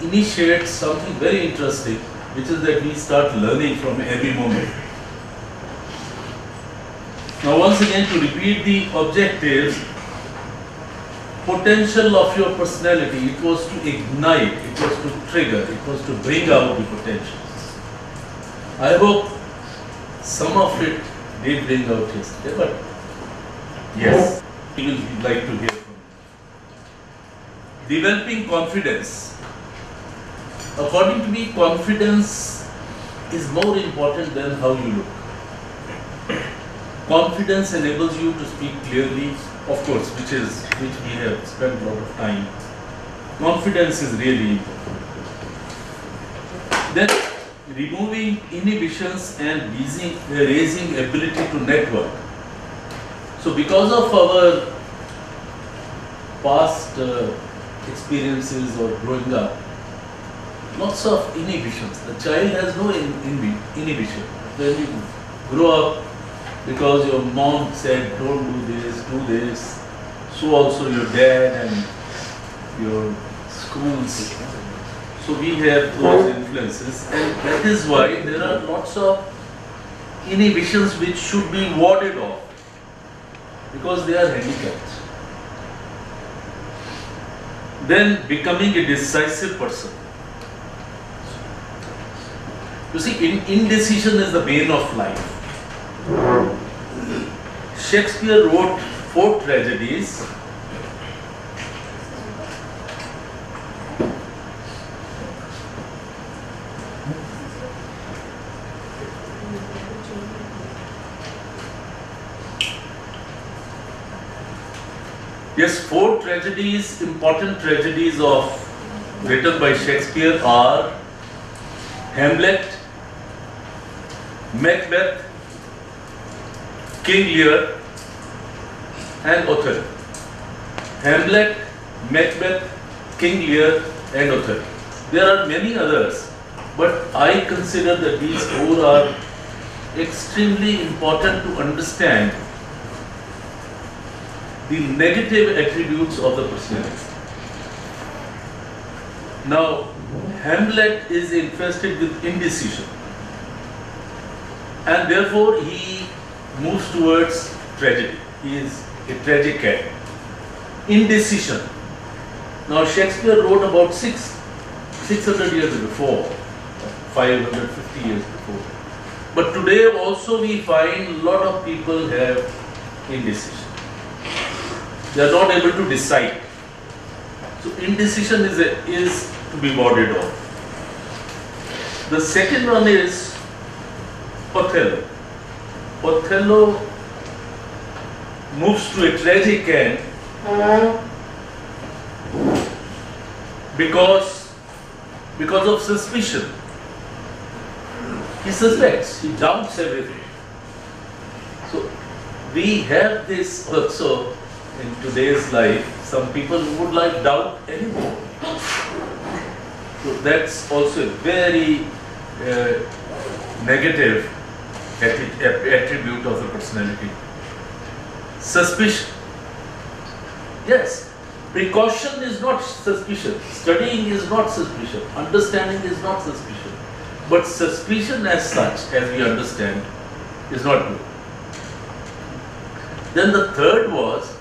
initiates something very interesting, which is that we start learning from every moment. Now once again, to repeat the objectives, potential of your personality, it was to ignite, it was to trigger, it was to bring out the potentials. I hope some of it did bring out yesterday, but yes, we will like to hear from you. Developing confidence. According to me, confidence is more important than how you look. Confidence enables you to speak clearly, of course, which we have spent a lot of time. Confidence is really important. Then removing inhibitions and raising ability to network. So because of our past experiences or growing up, lots of inhibitions. The child has no inhibition. When you grow up, because your mom said don't do this, so also your dad and your schools. So we have those influences, and that is why there are lots of inhibitions which should be warded off, because they are handicaps. Then becoming a decisive person. You see, indecision is the bane of life. Shakespeare wrote 4 tragedies. Yes, 4 tragedies, important tragedies written by Shakespeare are Hamlet, Macbeth, King Lear, and Othello. Hamlet, Macbeth, King Lear, and Othello. There are many others, but I consider that these 4 are extremely important to understand the negative attributes of the personality. Now, Hamlet is infested with indecision, and therefore he moves towards tragedy. He is a tragic character. Indecision. Now, Shakespeare wrote about 600 years before, 550 years before. But today also we find a lot of people have indecision. They are not able to decide. So indecision is to be warded off. The second one is Othello. Othello moves to a tragic end because of suspicion. He suspects, he doubts everything. So we have this also in today's life. Some people would like doubt anymore. So that's also a very negative attribute of the personality. Suspicion. Yes, precaution is not suspicion. Studying is not suspicion. Understanding is not suspicion. But suspicion as such, as we understand, is not good. Then the third was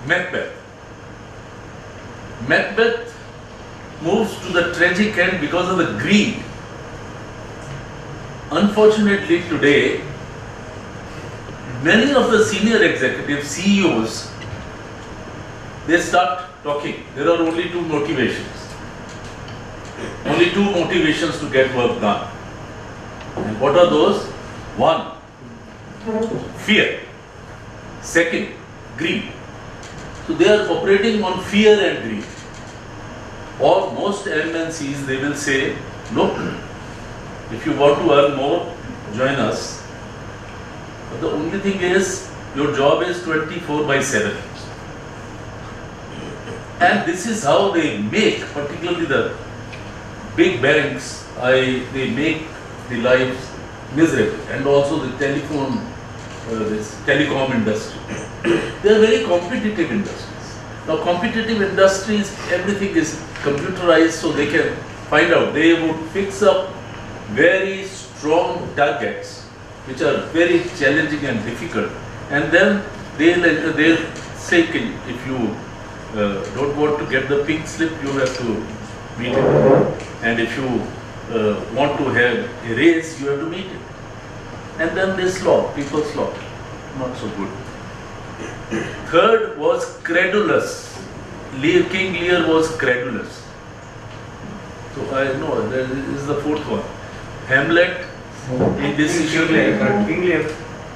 Macbeth. Macbeth moves to the tragic end because of the greed. Unfortunately today, many of the senior executives, CEOs, they start talking. There are only 2 motivations. Only 2 motivations to get work done. And what are those? 1, fear. 2, greed. So they are operating on fear and greed. Or most MNCs, they will say, look, if you want to earn more, join us. But the only thing is, your job is 24/7. And this is how they make, particularly the big banks, they make the lives miserable. And also the telecom industry. They are very competitive industries. Now competitive industries, everything is computerized so they can find out. They would fix up very strong targets which are very challenging and difficult, and then they'll say, if you don't want to get the pink slip, you have to meet it, and if you want to have a race, you have to meet it. And then this law, people's law, not so good. Third was credulous. King Lear was credulous. So I know there is the fourth one. Hamlet, indecision.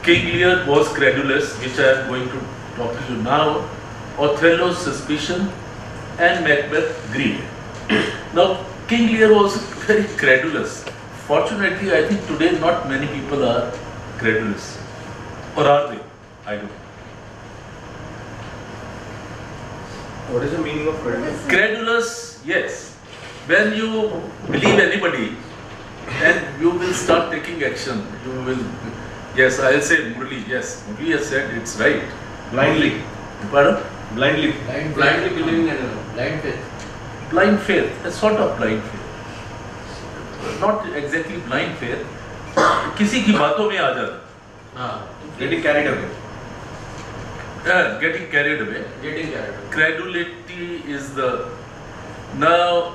King Lear was credulous, which I am going to talk to you now. Othello's suspicion, and Macbeth, greed. Now, King Lear was very credulous. Fortunately, I think today not many people are credulous. Or are they? I don't know. What is the meaning of credulous? Credulous, yes. When you believe anybody, then you will start taking action. You will, yes, I'll say Murli, yes. Murli has said it's right. Blindly. Pardon? Blindly. Blindly believing in blind faith. Blind faith, a sort of blind faith. Not exactly blind faith. किसी की बातों में आ जाना. Getting carried away. Getting carried away. Getting carried away. Credulity is the now,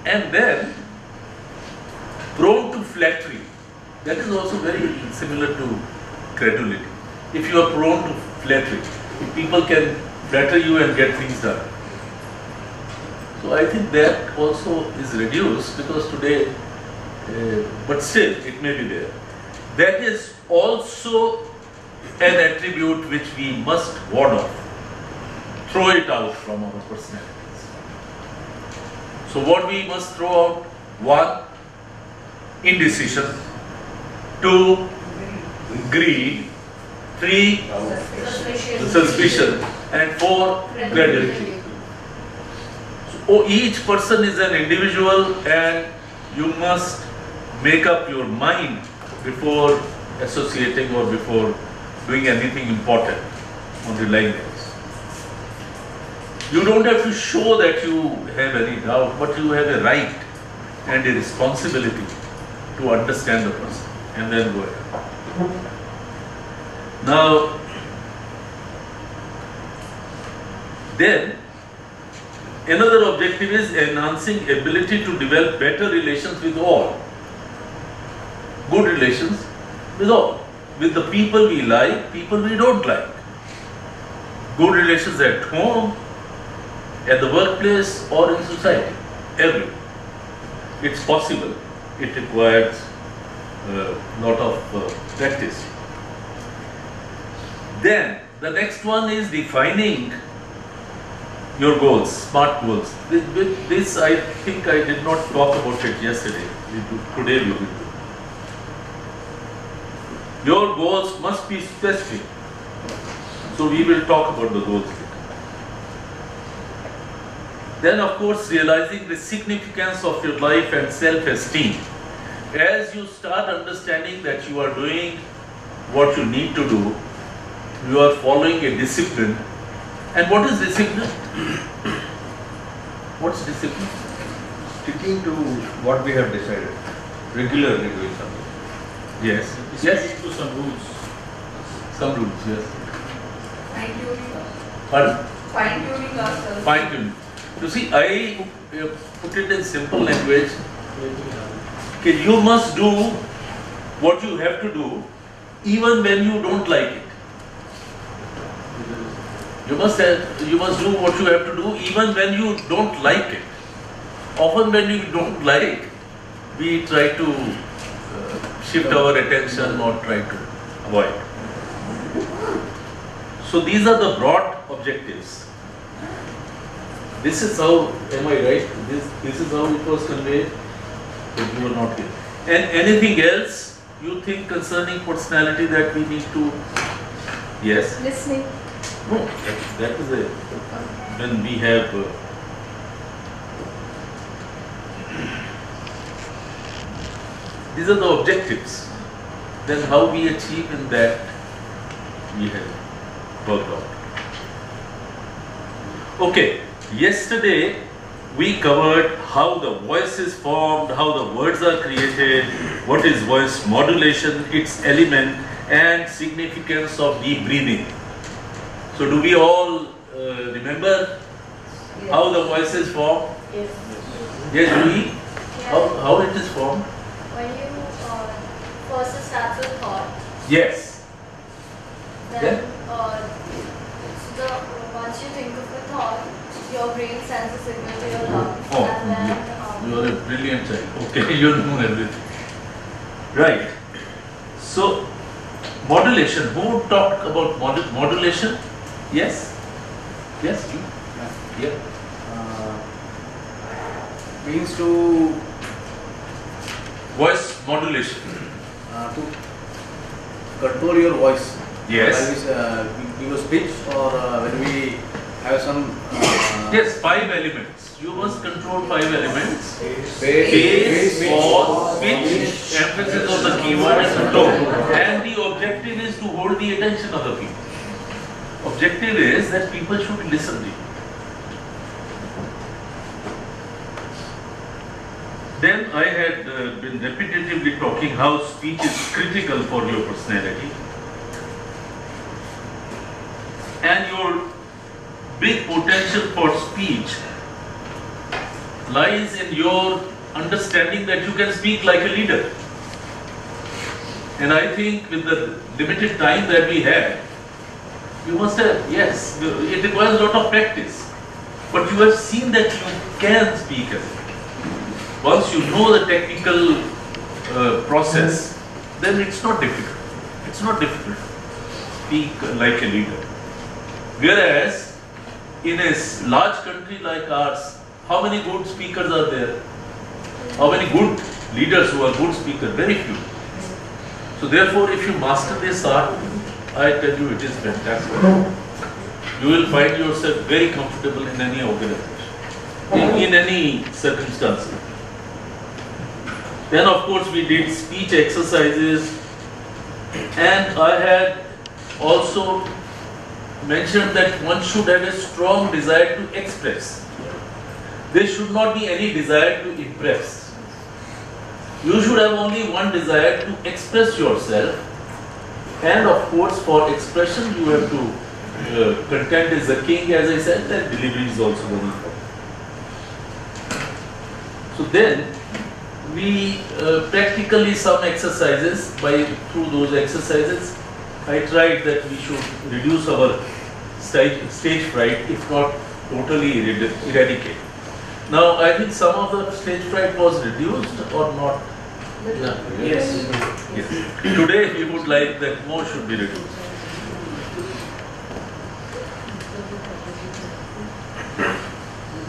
and then prone to flattery. That is also very similar to credulity. If you are prone to flattery, if people can flatter you and get things done. So I think that also is reduced because today, but still it may be there. That is also an attribute which we must ward off. Throw it out from our personalities. So what we must throw out? 1, indecision. 2, greed. 3, suspicion. And 4, credulity. So each person is an individual, and you must make up your mind before associating or before doing anything important on the line lines. You don't have to show that you have any doubt, but you have a right and a responsibility to understand the person and then go ahead. Now, then another objective is enhancing ability to develop better relations with all. Good relations with all. With the people we like, people we don't like. Good relations at home, at the workplace, or in society. Everywhere. It's possible. It requires a lot of practice. Then, the next one is defining your goals, smart goals. This I think I did not talk about it yesterday. Today we will do. Your goals must be specific. So we will talk about the goals later. Then of course realizing the significance of your life and self-esteem. As you start understanding that you are doing what you need to do, you are following a discipline. And what is discipline? What's discipline? Sticking to what we have decided. Regularly doing something. Yes. Yes. To some rules. Some rules, yes. Fine-tuning Pardon? fine-tuning ourselves. Fine-tuning. You see, I put it in simple language. Okay, you must do what you have to do even when you don't like it. You must do what you have to do even when you don't like it. Often when you don't like, we try to shift our attention or try to avoid. So these are the broad objectives. This is how, am I right? This is how it was conveyed, but you were not here. And anything else you think concerning personality that we need to, yes? Listening. No, that is a, when we have these are the objectives. Then how we achieve in that we have worked out. Okay, yesterday we covered how the voice is formed, how the words are created, what is voice modulation, its element, and significance of deep breathing. So do we all remember how the voice is formed? Yes. Yes, do we? How it is formed? When you first start with thought, Yes. then once you think of a thought, your brain sends a signal to your lungs, Oh, and then you are a brilliant child. Okay, you know everything. Right. So, modulation. Who talked about modulation? Yes? Yes? Yeah. Means to Voice modulation. control your voice. Yes. While we give a speech or when we have some. Yes, 5 elements. You must control 5 elements. Pace, pause, pitch, emphasis on the keyword and the tone. And the objective is to hold the attention of the people. Objective is that people should listen to you. Then I had been repetitively talking how speech is critical for your personality. And your big potential for speech lies in your understanding that you can speak like a leader. And I think with the limited time that we have, you must have, yes, it requires a lot of practice. But you have seen that you can speak as a leader. Once you know the technical process, then it's not difficult. It's not difficult to speak like a leader. Whereas, in a large country like ours, how many good speakers are there? How many good leaders who are good speakers? Very few. So therefore, if you master this art, I tell you it is fantastic. You will find yourself very comfortable in any organization, in any circumstances. Then of course we did speech exercises, and I had also mentioned that one should have a strong desire to express. There should not be any desire to impress. You should have only one desire to express yourself, and of course for expression you have to content is the king, as I said, and delivery is also very important. So then we practically some exercises, through those exercises I tried that we should reduce our stage fright, if not totally eradicate. Now I think some of the stage fright was reduced or not. Yes. Yes. Today we would like that more should be reduced.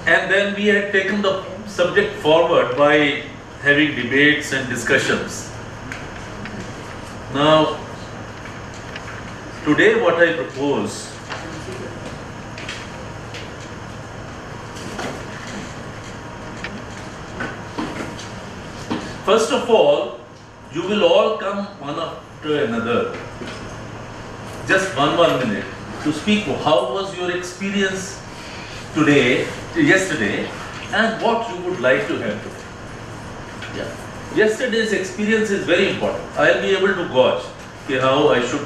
And then we had taken the subject forward by having debates and discussions. Now, today what I propose first of all, you will all come one after another, just one minute, to speak how was your experience yesterday, and what you would like to have today. Yeah. Yesterday's experience is very important. I'll be able to gauge how I should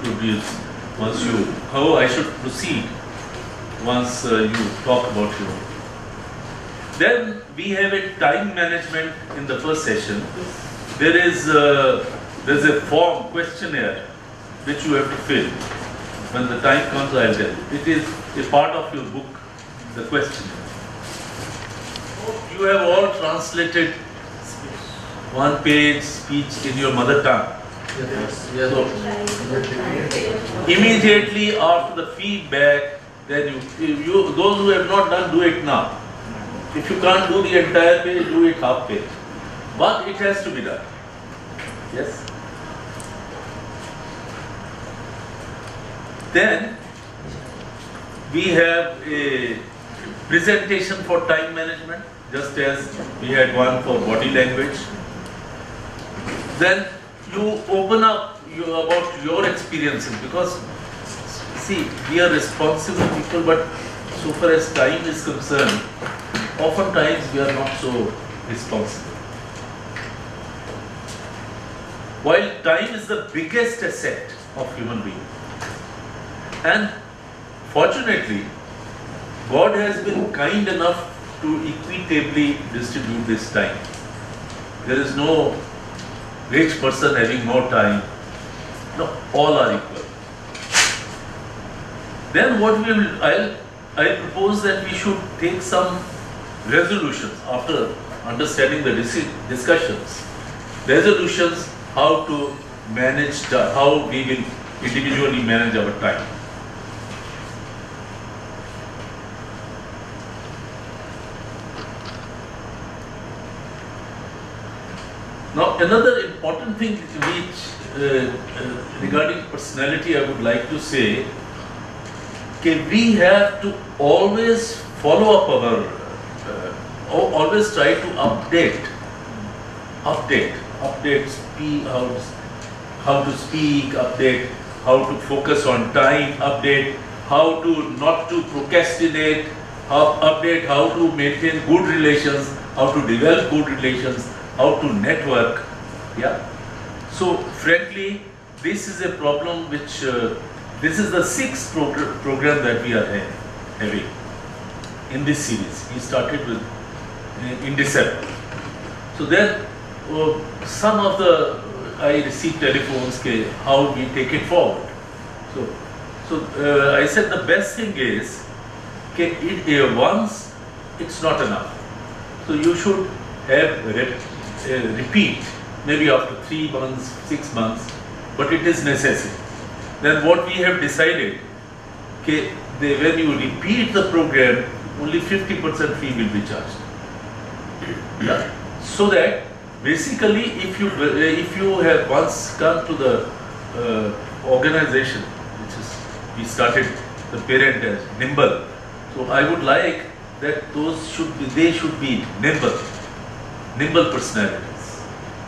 how I should proceed once you talk about your. Then we have a time management in the first session. There's a form, questionnaire, which you have to fill. When the time comes, I'll tell you. It is a part of your book, the questionnaire. You have all translated one page speech in your mother tongue. Yes. So, immediately after the feedback, then those who have not done, do it now. If you can't do the entire page, do it half page. But it has to be done. Yes? Then we have a presentation for time management, just as we had one for body language. Then you open up about your experiences, because see, we are responsible people, but so far as time is concerned, oftentimes we are not so responsible. While time is the biggest asset of human being, and fortunately, God has been kind enough to equitably distribute this time. There is no rich person having more time. No, all are equal. Then what we will, I propose that we should take some resolutions after understanding the discussions. Resolutions how to manage, how we will individually manage our time. Now, another important thing which regarding personality I would like to say, okay, we have to always follow up our, always try to update, speak, how to speak, update, how to focus on time, update, how to not to procrastinate, update, how to maintain good relations, how to develop good relations, how to network. Yeah. So frankly, this is a problem which, this is the sixth program that we are having in this series. We started with in December. So then some of the, I received telephones, how we take it forward. So I said the best thing is, once it's not enough. So you should have repeat, maybe after 3 months, 6 months, but it is necessary. Then what we have decided, when you repeat the program, only 50% fee will be charged. Yeah. So that basically, if you have once come to the organization, which is we started the parent as nimble. So I would like that they should be nimble personalities,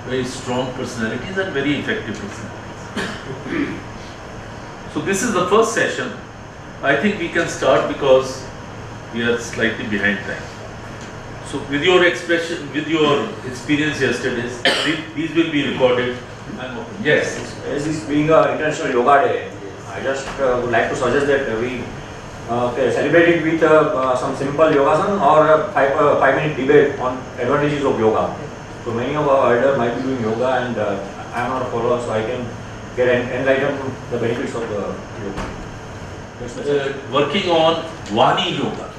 very strong personalities and very effective personalities. So this is the first session. I think we can start because we are slightly behind time. So with your expression, with your experience yesterday, these will be recorded. I'm open. Yes, as this being an International Yoga Day, I just would like to suggest that we celebrate it with some simple yogasana or a 5-minute debate on advantages of yoga. So many of our elders might be doing yoga, and I am not a follower, so I can get enlightened to the benefits of the yoga. Working on Vani Yoga.